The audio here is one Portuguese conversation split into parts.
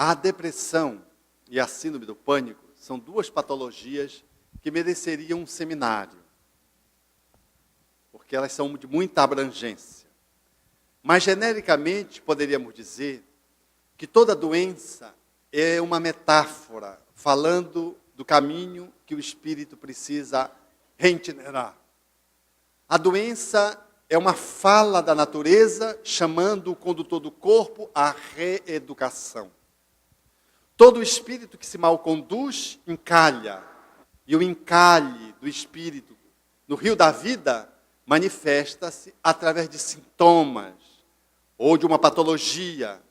A depressão e a síndrome do pânico são duas patologias que mereceriam um seminário, porque elas são de muita abrangência. Mas, genericamente, poderíamos dizer que toda doença é uma metáfora falando do caminho que o espírito precisa reitinerar. A doença é uma fala da natureza chamando o condutor do corpo à reeducação. Todo espírito que se mal conduz, encalha. E o encalhe do espírito no rio da vida manifesta-se através de sintomas ou de uma patologia,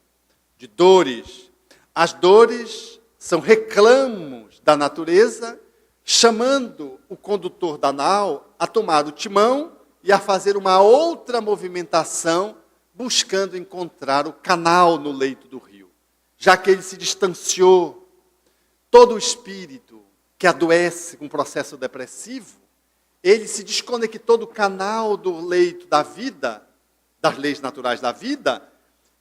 de dores. As dores são reclamos da natureza, chamando o condutor da nau a tomar o timão e a fazer uma outra movimentação, buscando encontrar o canal no leito do rio. Já que ele se distanciou, todo o espírito que adoece com processo depressivo, ele se desconectou do canal do leito da vida, das leis naturais da vida,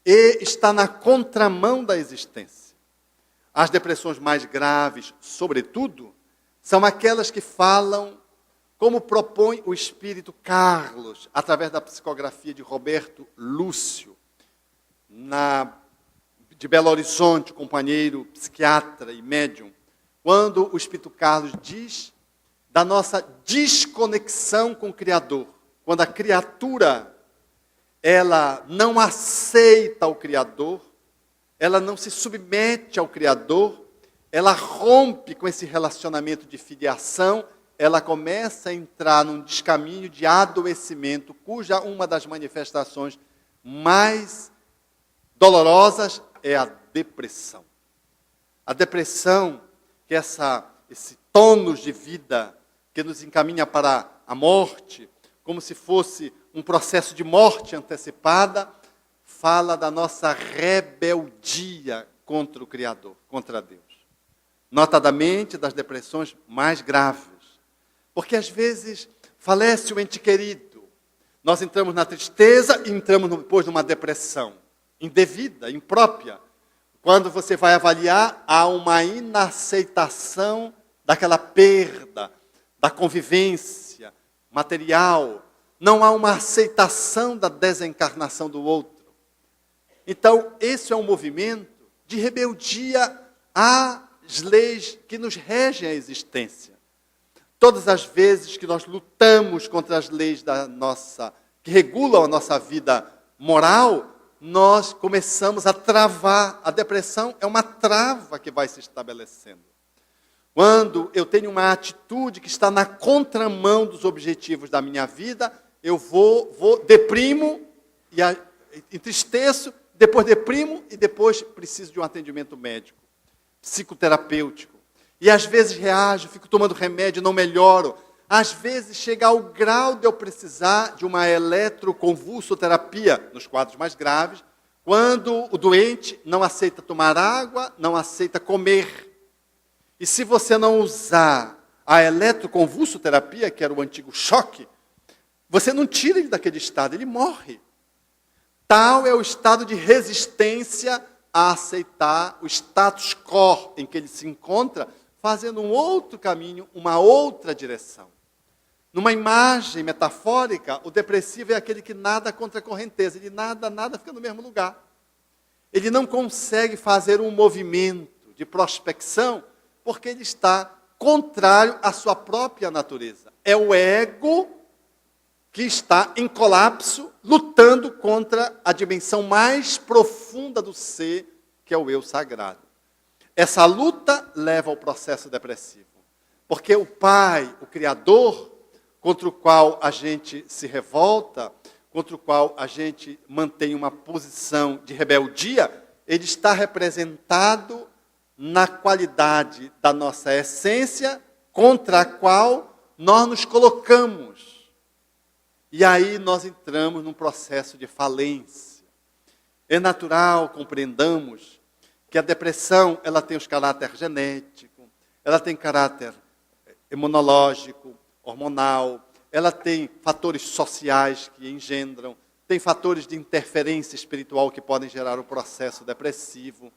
e está na contramão da existência. As depressões mais graves, sobretudo, são aquelas que falam, como propõe o espírito Carlos, através da psicografia de Roberto Lúcio, de Belo Horizonte, companheiro psiquiatra e médium, quando o espírito Carlos diz da nossa desconexão com o Criador. Quando a criatura, ela não aceita o Criador, ela não se submete ao Criador, ela rompe com esse relacionamento de filiação, ela começa a entrar num descaminho de adoecimento, cuja uma das manifestações mais dolorosas é a depressão. A depressão, que é esse tônus de vida que nos encaminha para a morte, como se fosse um processo de morte antecipada, fala da nossa rebeldia contra o Criador, contra Deus. Notadamente das depressões mais graves. Porque às vezes falece o ente querido. Nós entramos na tristeza e entramos depois numa depressão indevida, imprópria. Quando você vai avaliar, há uma inaceitação daquela perda, da convivência material. Não há uma aceitação da desencarnação do outro. Então, esse é um movimento de rebeldia às leis que nos regem a existência. Todas as vezes que nós lutamos contra as leis que regulam a nossa vida moral, nós começamos a travar. A depressão é uma trava que vai se estabelecendo. Quando eu tenho uma atitude que está na contramão dos objetivos da minha vida, eu deprimo e entristeço, depois deprimo e depois preciso de um atendimento médico, psicoterapêutico. E às vezes reajo, fico tomando remédio, não melhoro. Às vezes chega ao grau de eu precisar de uma eletroconvulsoterapia, nos quadros mais graves, quando o doente não aceita tomar água, não aceita comer. E se você não usar a eletroconvulsoterapia, que era o antigo choque, você não tira ele daquele estado, ele morre. Tal é o estado de resistência a aceitar o status quo em que ele se encontra, fazendo um outro caminho, uma outra direção. Numa imagem metafórica, o depressivo é aquele que nada contra a correnteza. Ele nada, fica no mesmo lugar. Ele não consegue fazer um movimento de prospecção, porque ele está contrário à sua própria natureza. É o ego que está em colapso, lutando contra a dimensão mais profunda do ser, que é o eu sagrado. Essa luta leva ao processo depressivo. Porque o Pai, o Criador, contra o qual a gente se revolta, contra o qual a gente mantém uma posição de rebeldia, ele está representado na qualidade da nossa essência, contra a qual nós nos colocamos. E aí nós entramos num processo de falência. É natural, compreendamos, que a depressão ela tem os caráteres genéticos, ela tem caráter imunológico, hormonal, ela tem fatores sociais que engendram, tem fatores de interferência espiritual que podem gerar o processo depressivo.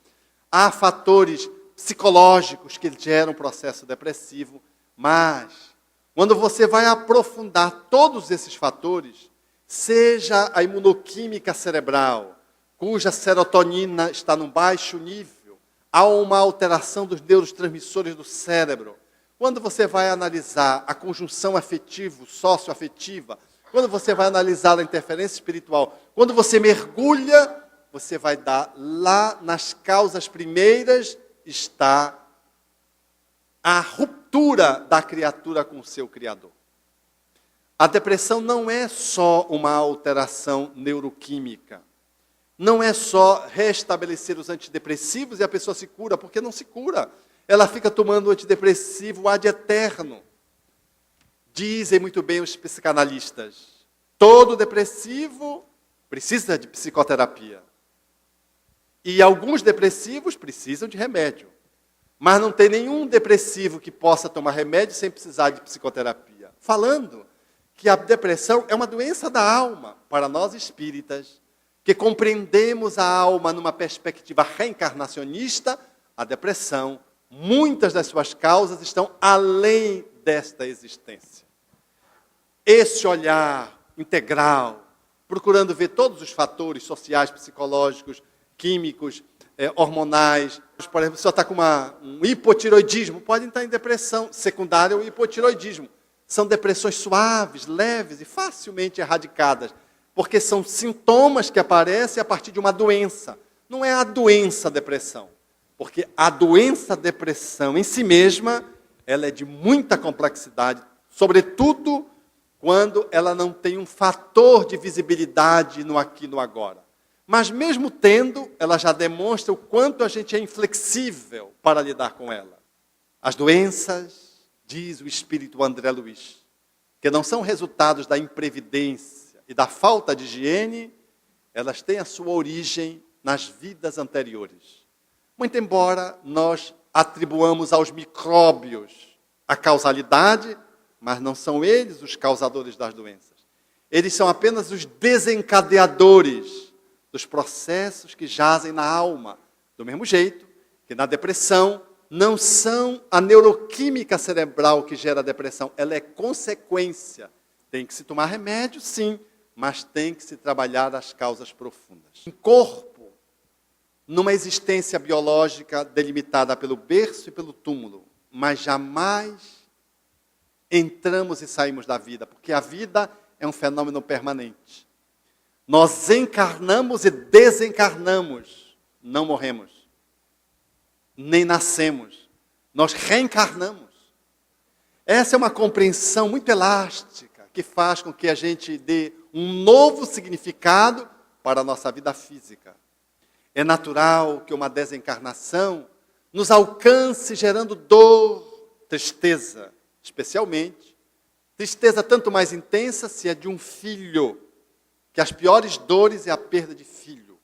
há fatores psicológicos que geram um processo depressivo, mas quando você vai aprofundar todos esses fatores, seja a imunoquímica cerebral, cuja serotonina está num baixo nível, há uma alteração dos neurotransmissores do cérebro. Quando você vai analisar a conjunção socioafetiva, quando você vai analisar a interferência espiritual, quando você mergulha, você vai dar lá nas causas primeiras, está a ruptura da criatura com o seu Criador. A depressão não é só uma alteração neuroquímica. Não é só restabelecer os antidepressivos e a pessoa se cura, porque não se cura. Ela fica tomando antidepressivo ad eterno. Dizem muito bem os psicanalistas, todo depressivo precisa de psicoterapia. E alguns depressivos precisam de remédio. Mas não tem nenhum depressivo que possa tomar remédio sem precisar de psicoterapia. Falando que a depressão é uma doença da alma, para nós espíritas, que compreendemos a alma numa perspectiva reencarnacionista, a depressão, muitas das suas causas estão além desta existência. Esse olhar integral, procurando ver todos os fatores sociais, psicológicos, químicos, hormonais. Por exemplo, se você está com um hipotiroidismo, pode estar em depressão secundária ao hipotiroidismo. São depressões suaves, leves e facilmente erradicadas, porque são sintomas que aparecem a partir de uma doença. Não é a doença a depressão, porque a doença a depressão em si mesma, ela é de muita complexidade, sobretudo quando ela não tem um fator de visibilidade no aqui e no agora. Mas mesmo tendo, ela já demonstra o quanto a gente é inflexível para lidar com ela. As doenças, diz o espírito André Luiz, que não são resultados da imprevidência e da falta de higiene, elas têm a sua origem nas vidas anteriores. Muito embora nós atribuamos aos micróbios a causalidade, mas não são eles os causadores das doenças. Eles são apenas os desencadeadores dos processos que jazem na alma. Do mesmo jeito que na depressão, não são a neuroquímica cerebral que gera a depressão, ela é consequência. Tem que se tomar remédio, sim, mas tem que se trabalhar as causas profundas. Um corpo, numa existência biológica delimitada pelo berço e pelo túmulo, mas jamais entramos e saímos da vida, porque a vida é um fenômeno permanente. Nós encarnamos e desencarnamos, não morremos, nem nascemos, nós reencarnamos. Essa é uma compreensão muito elástica, que faz com que a gente dê um novo significado para a nossa vida física. É natural que uma desencarnação nos alcance gerando dor, tristeza, especialmente. Tristeza tanto mais intensa se é de um filho, que as piores dores é a perda de filho.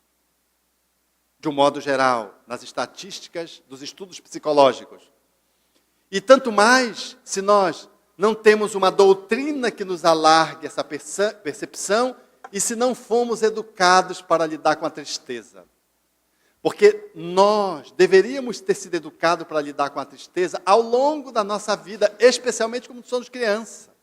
De um modo geral, nas estatísticas dos estudos psicológicos. E tanto mais se nós não temos uma doutrina que nos alargue essa percepção e se não fomos educados para lidar com a tristeza. Porque nós deveríamos ter sido educados para lidar com a tristeza ao longo da nossa vida, especialmente quando somos crianças.